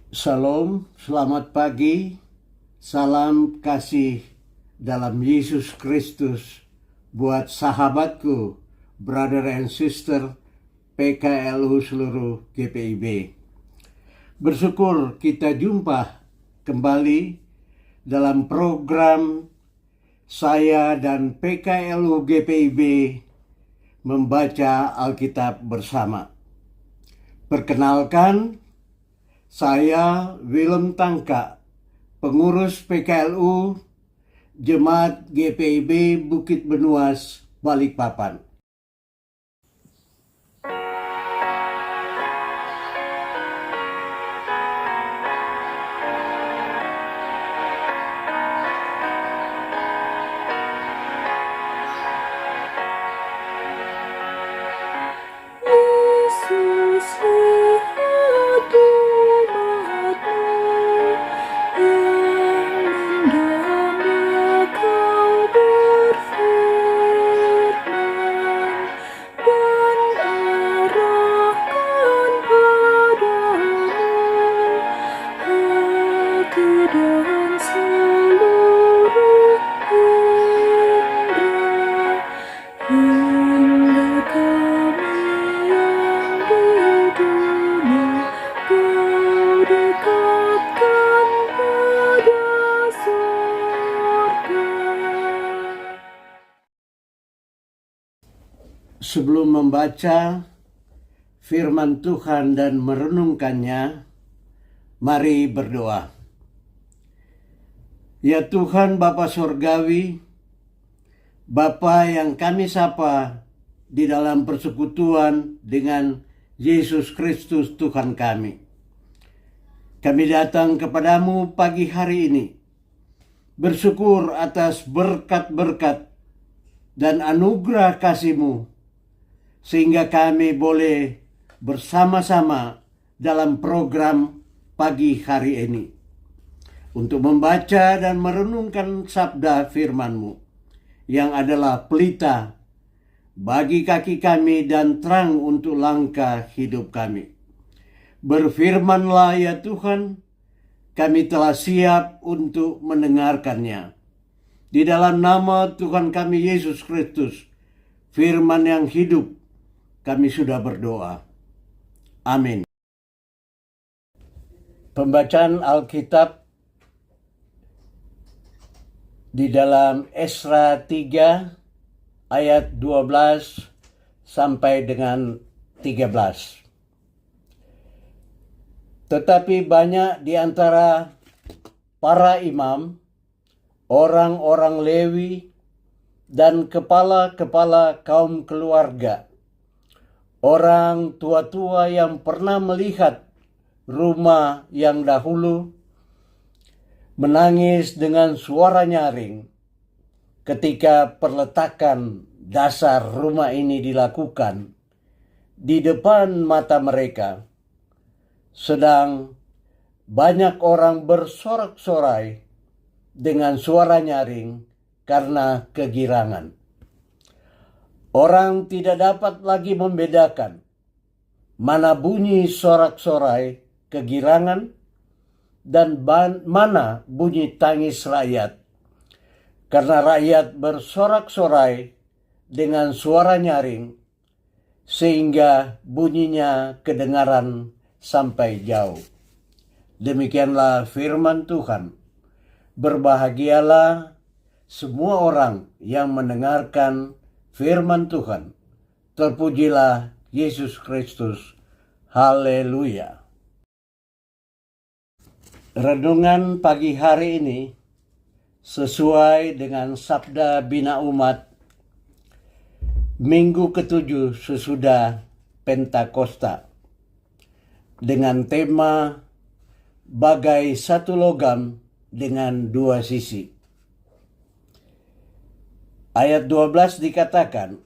Shalom, selamat pagi, salam kasih dalam Yesus Kristus buat sahabatku, brother and sister PKLU seluruh GPIB. Bersyukur kita jumpa kembali dalam program saya dan PKLU GPIB membaca Alkitab bersama. Perkenalkan, saya Willem Tangka, pengurus PKLU Jemaat GPIB Bukit Benuas, Balikpapan. Sebelum membaca firman Tuhan dan merenungkannya, mari berdoa. Ya Tuhan Bapa Sorgawi, Bapa yang kami sapa di dalam persekutuan dengan Yesus Kristus Tuhan kami. Kami datang kepadamu pagi hari ini, bersyukur atas berkat-berkat dan anugerah kasih-Mu, sehingga kami boleh bersama-sama dalam program pagi hari ini untuk membaca dan merenungkan sabda firman-Mu yang adalah pelita bagi kaki kami dan terang untuk langkah hidup kami. Berfirmanlah ya Tuhan, kami telah siap untuk mendengarkannya. Di dalam nama Tuhan kami Yesus Kristus, firman yang hidup, kami sudah berdoa. Amin. Pembacaan Alkitab di dalam Esra 3 ayat 12 sampai dengan 13. Tetapi banyak di antara para imam, orang-orang Lewi, dan kepala-kepala kaum keluarga, orang tua-tua yang pernah melihat rumah yang dahulu, menangis dengan suara nyaring ketika perletakan dasar rumah ini dilakukan di depan mata mereka, sedang banyak orang bersorak-sorai dengan suara nyaring karena kegirangan. Orang tidak dapat lagi membedakan mana bunyi sorak-sorai kegirangan dan mana bunyi tangis rakyat, karena rakyat bersorak-sorai dengan suara nyaring sehingga bunyinya kedengaran sampai jauh. Demikianlah firman Tuhan. Berbahagialah semua orang yang mendengarkan firman Tuhan. Terpujilah Yesus Kristus. Haleluya. Renungan pagi hari ini sesuai dengan Sabda Bina Umat Minggu ke-7 sesudah Pentakosta dengan tema bagai satu logam dengan dua sisi. Ayat 12 dikatakan,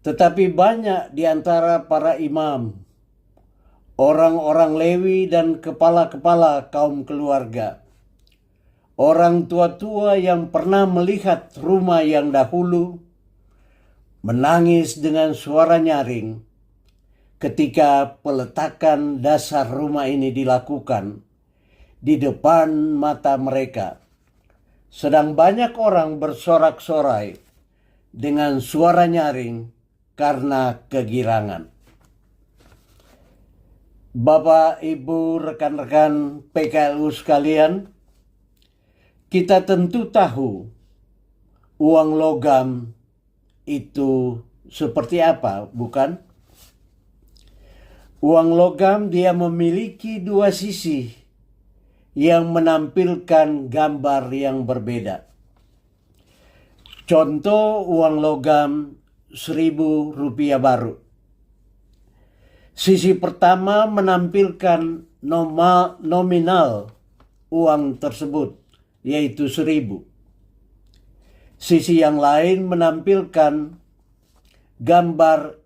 tetapi banyak di antara para imam, orang-orang Lewi dan kepala-kepala kaum keluarga, orang tua-tua yang pernah melihat rumah yang dahulu, menangis dengan suara nyaring ketika peletakan dasar rumah ini dilakukan di depan mata mereka. Sedang banyak orang bersorak-sorai dengan suara nyaring karena kegirangan. Bapak, Ibu, rekan-rekan PKLU sekalian, kita tentu tahu uang logam itu seperti apa, bukan? Uang logam dia memiliki dua sisi yang menampilkan gambar yang berbeda. Contoh uang logam Rp1.000 baru. Sisi pertama menampilkan nominal uang tersebut, yaitu 1.000. Sisi yang lain menampilkan gambar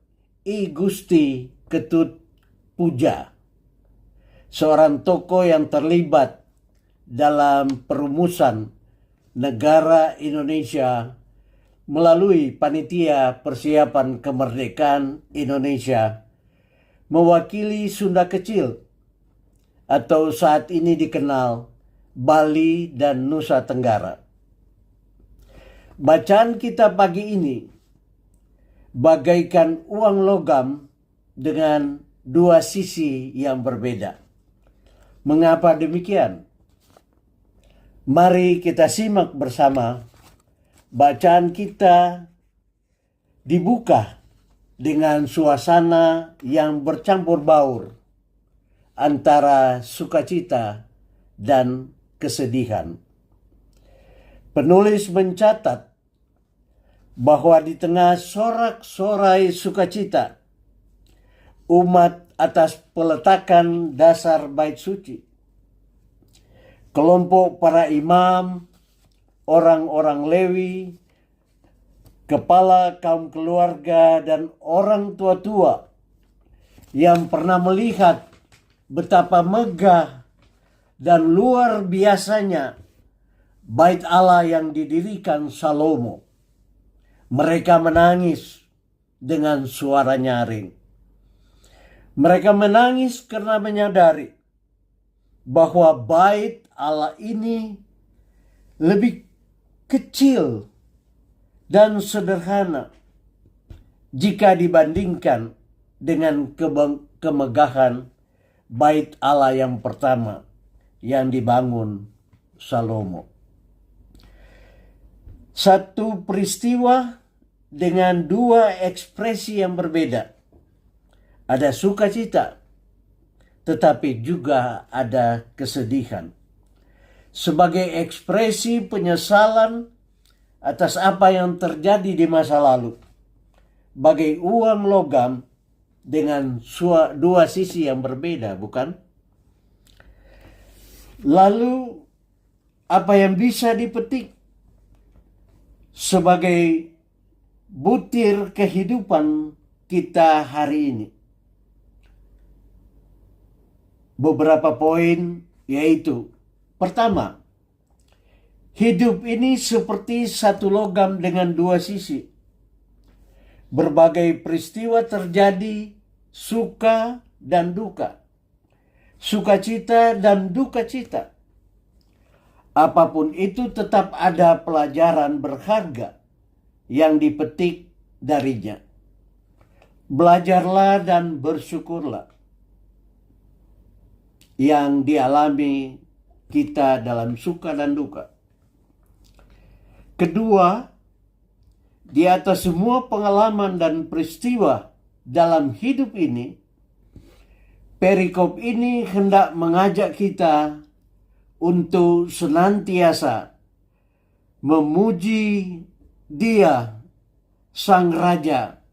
I Gusti Ketut Puja, seorang tokoh yang terlibat dalam perumusan negara Indonesia melalui Panitia Persiapan Kemerdekaan Indonesia, mewakili Sunda Kecil atau saat ini dikenal Bali dan Nusa Tenggara. Bacaan kita pagi ini bagaikan uang logam dengan dua sisi yang berbeda. Mengapa demikian? Mari kita simak bersama. Bacaan kita dibuka dengan suasana yang bercampur baur antara sukacita dan kesedihan. Penulis mencatat bahwa di tengah sorak-sorai sukacita umat atas peletakan dasar bait suci, kelompok para imam, orang-orang Lewi, kepala kaum keluarga, dan orang tua-tua yang pernah melihat betapa megah dan luar biasanya bait Allah yang didirikan Salomo. Mereka menangis dengan suara nyaring. Mereka menangis karena menyadari bahwa bait Allah ini lebih kecil dan sederhana jika dibandingkan dengan kemegahan bait Allah yang pertama yang dibangun Salomo. Satu peristiwa dengan dua ekspresi yang berbeda. Ada sukacita, tetapi juga ada kesedihan. Sebagai ekspresi penyesalan atas apa yang terjadi di masa lalu. Bagai uang logam dengan dua sisi yang berbeda, bukan? Lalu, apa yang bisa dipetik sebagai butir kehidupan kita hari ini? Beberapa poin, yaitu pertama, hidup ini seperti satu logam dengan dua sisi. Berbagai peristiwa terjadi, suka dan duka, sukacita dan duka cita. Apapun itu tetap ada pelajaran berharga yang dipetik darinya. Belajarlah dan bersyukurlah yang dialami kita dalam suka dan duka. Kedua, di atas semua pengalaman dan peristiwa dalam hidup ini, perikop ini hendak mengajak kita untuk senantiasa memuji Dia, Sang Raja,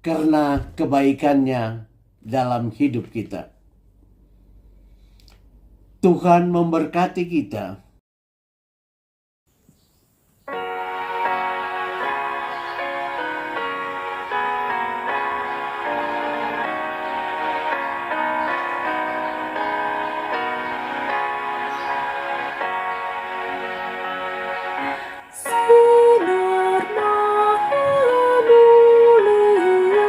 karena kebaikannya dalam hidup kita. Tuhan memberkati kita. Sinar maha mulia,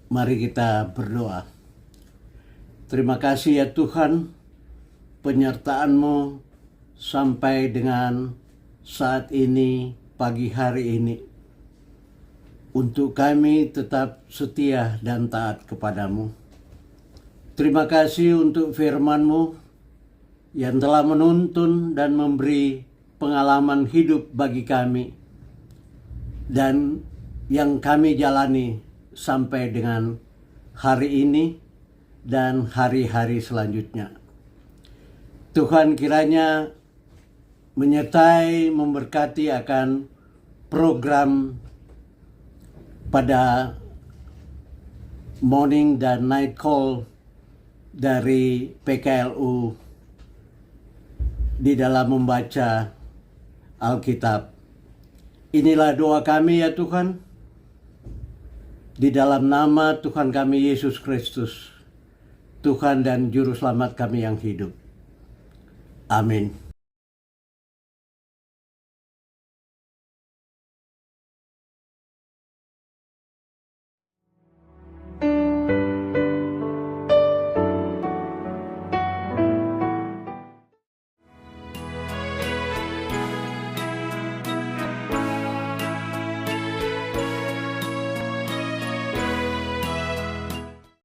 Mari kita berdoa. Terima kasih ya Tuhan, penyertaan-Mu sampai dengan saat ini, pagi hari ini. Untuk kami tetap setia dan taat kepadamu. Terima kasih untuk firman-Mu yang telah menuntun dan memberi pengalaman hidup bagi kami. Dan yang kami jalani sampai dengan hari ini dan hari-hari selanjutnya. Tuhan kiranya menyertai, memberkati akan program pada morning dan night call dari PKLU di dalam membaca Alkitab. Inilah doa kami ya Tuhan, di dalam nama Tuhan kami Yesus Kristus, Tuhan dan Juru Selamat kami yang hidup. Amin.